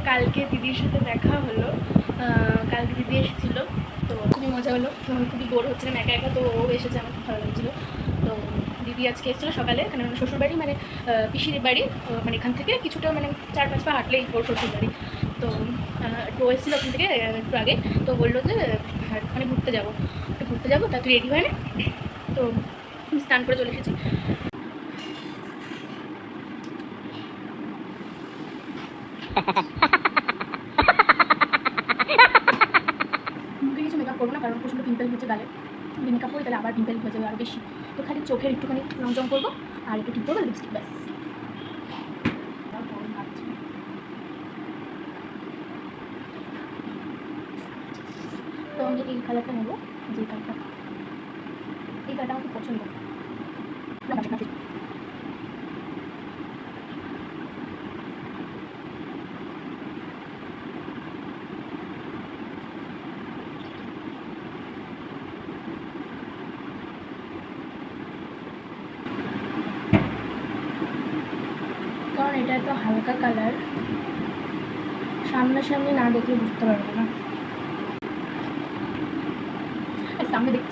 কালকে দিদির সাথে দেখা হলো। কালকে দিদি এসেছিলো, তো খুবই মজা হলো। তখন খুবই বোর হচ্ছিলাম একা একা, তো ও এসেছে, আমার খুব ভালো লাগছিলো। তো দিদি আজকে এসেছিলো সকালে, এখানে মানে শ্বশুরবাড়ি মানে পিসির বাড়ি, মানে এখান থেকে কিছুটা মানে 4-5 পা হাঁটলেই ওর শ্বশুরবাড়ি। তো একটু এসেছিলো ওখান থেকে একটু আগে, তো বললো যে ওখানে ঘুরতে যাবো, তা তুই রেডি হয় না। তো স্নান করে চলে এসেছি। মুখে কিছু মেকআপ করবো না, কারণ প্রচণ্ড পিম্পল হচ্ছে গালে। যদি মেকআপ করি তাহলে আবার পিম্পল হয়ে যাবে আরও বেশি। তো খালি চোখের একটুখানি রং চং করবো আর একটু টিপ করবো, লিপস্টিক, ব্যাস। তো আমি এই কালারটা নেবো, যে কালারটা, এই কালারটা আমার খুব পছন্দ। কারণ এটা তো হালকা কালার, সামনাসামনি না দেখলে বুঝতে পারবো না।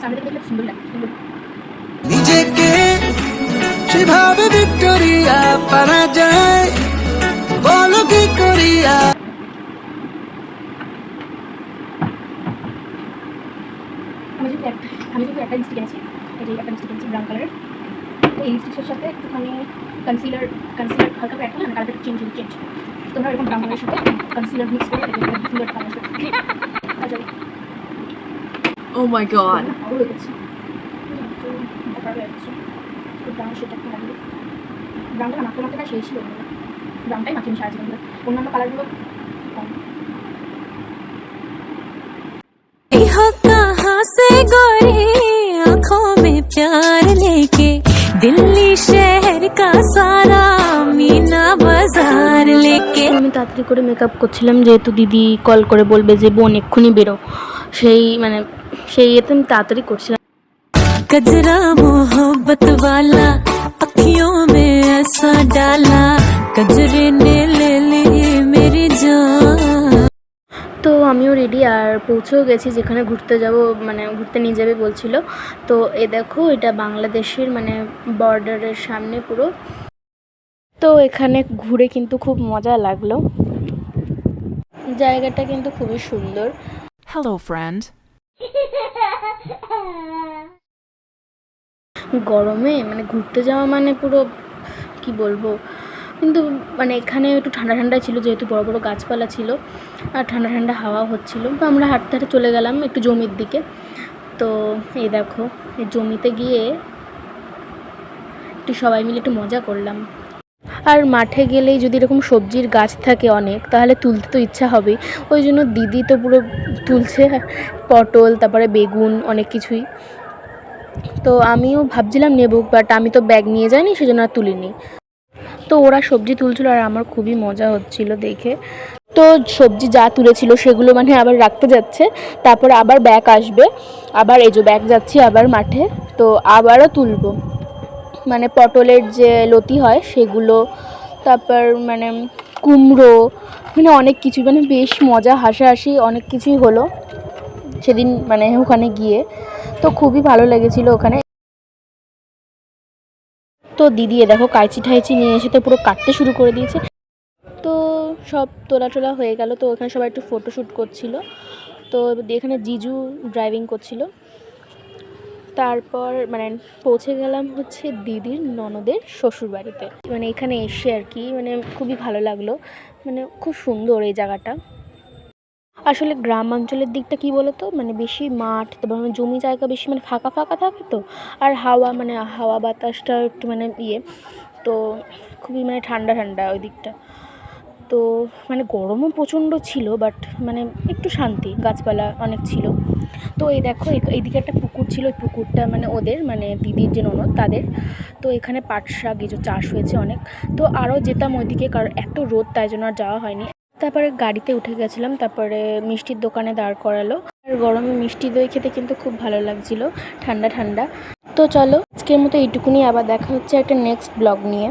সামনে দেখলে সুন্দর লাগে, সুন্দর। নিজেকে সেভাবে ভিক্টোরিয়া পারা যায়, বলো কি করিয়া। আমি যদি একটা লিপস্টিক এনেছি, এই যে একটা লিপস্টিক এনেছি ব্রাউন কালারের। তো এই লিপস্টিকের সাথে একটুখানি কনসিলার হালকা করে একটা না, কালারটা চেঞ্জ। তোমরা এরকম ব্রাউন কালারের সাথে কনসিলার মিক্স করে সুন্দর কালার সাথে। Oh my god. হয়ে গেছে ব্রাউন শেডটা একটু লাগবে। ব্রাউনটা মাখতে সেই ছিল, ব্রাউনটাই মাখিয়ে আমি সারা জীবন। অন্যান্য কালারগুলো কম। कहाँ से गोरी आँखों में प्यार लेके दिल्ली शहर का सारा मीना बाजार लेके। আমি তাড়াতাড়ি করে মেকআপ করছিলাম, যেহেতু দিদি কল করে বলবে যে বোন এক্ষুনি বেরো, সেই এতে আমি তাড়াতাড়ি করছিলাম। गजरा मोहब्बत वाला अखियों में ऐसा डाला गजरे ने ले ली मेरी जान। তো আমিও রেডি আর পৌঁছেও গেছি যেখানে ঘুরতে যাব, মানে ঘুরতে নিয়ে যাবে বলছিল। তো দেখো, এটা বাংলাদেশের মানে বর্ডারের সামনে পুরো। তো এখানে ঘুরে কিন্তু খুব মজা লাগলো, জায়গাটা কিন্তু খুবই সুন্দর। Hello, friend. গরমে মানে ঘুরতে যাওয়া মানে পুরো কি বলবো, কিন্তু মানে এখানে একটু ঠান্ডা ঠান্ডা ছিল, যেহেতু বড় বড় গাছপালা ছিল আর ঠান্ডা ঠান্ডা হাওয়া হচ্ছিল। তো আমরা হাঁটতে হাঁটতে চলে গেলাম একটু জমির দিকে। তো এই দেখো, এই জমিতে গিয়ে একটু সবাই মিলে একটু মজা করলাম। আর মাঠে গেলেই যদি এরকম সবজির গাছ থাকে অনেক, তাহলে তুলতে তো ইচ্ছা হবেই। ওই জন্য দিদি তো পুরো তুলছে পটল, তারপরে বেগুন, অনেক কিছুই। তো আমিও ভাবছিলাম নেব, বাট আমি তো ব্যাগ নিয়ে যাইনি, সেজন্য আর তুলিনি। তো ওরা সবজি তুলছিল আর আমার খুবই মজা হচ্ছিল দেখে। তো সবজি যা তুলেছিল সেগুলো মানে আবার রাখতে যাচ্ছে, তারপর আবার ব্যাগ আসবে, আবার এই যে ব্যাগ যাচ্ছি আবার মাঠে, তো আবারও তুলবো। মানে পটলের যে লতি হয় সেগুলো, তারপর মানে কুমড়ো, মানে অনেক কিছু, মানে বেশ মজা হাসাহাসি অনেক কিছুই হলো সেদিন মানে ওখানে গিয়ে। তো খুবই ভালো লেগেছিলো ওখানে। তো দিদি দেখো কাঁচি ঠাইচি নিয়ে এসে তো পুরো কাটতে শুরু করে দিয়েছে। তো সব তোলা হয়ে গেল, তো ওখানে সবাই একটু ফটোশ্যুট করছিল। তো এখানে জিজু ড্রাইভিং করছিল। তারপর মানে পৌঁছে গেলাম হচ্ছে দিদির ননদের শ্বশুরবাড়িতে। মানে এখানে এসে আর কি মানে খুবই ভালো লাগলো, মানে খুব সুন্দর এই জায়গাটা। আসলে গ্রাম অঞ্চলের দিকটা কি বলতো, মানে বেশি মাঠ, তারপর মানে জমি জায়গা বেশি, মানে ফাঁকা ফাঁকা থাকে তো। আর হাওয়া, মানে হাওয়া বাতাসটা একটু মানে তো খুবই মানে ঠান্ডা ঠান্ডা ওই দিকটা। তো মানে গরমও প্রচণ্ড ছিল, বাট মানে একটু শান্তি, গাছপালা অনেক ছিল। তো এই দেখো এইদিকে একটা পুকুর ছিল, ওই পুকুরটা মানে ওদের, মানে দিদির যে ননদ তাদের। তো এখানে পাট শাক এই যে চাষ হয়েছে অনেক। তো আরও যেতাম ওইদিকে, কারণ এত রোদ, তাই জন্য আর যাওয়া হয়নি। তারপরে গাড়িতে উঠে গেছিলাম, তারপরে মিষ্টির দোকানে দাঁড় করালো। আর গরমে মিষ্টি দই খেতে কিন্তু খুব ভালো লাগছিল, ঠান্ডা ঠান্ডা। তো চলো আজকের মতো এইটুকুনি, আবার দেখা হচ্ছে একটা নেক্সট ব্লগ নিয়ে।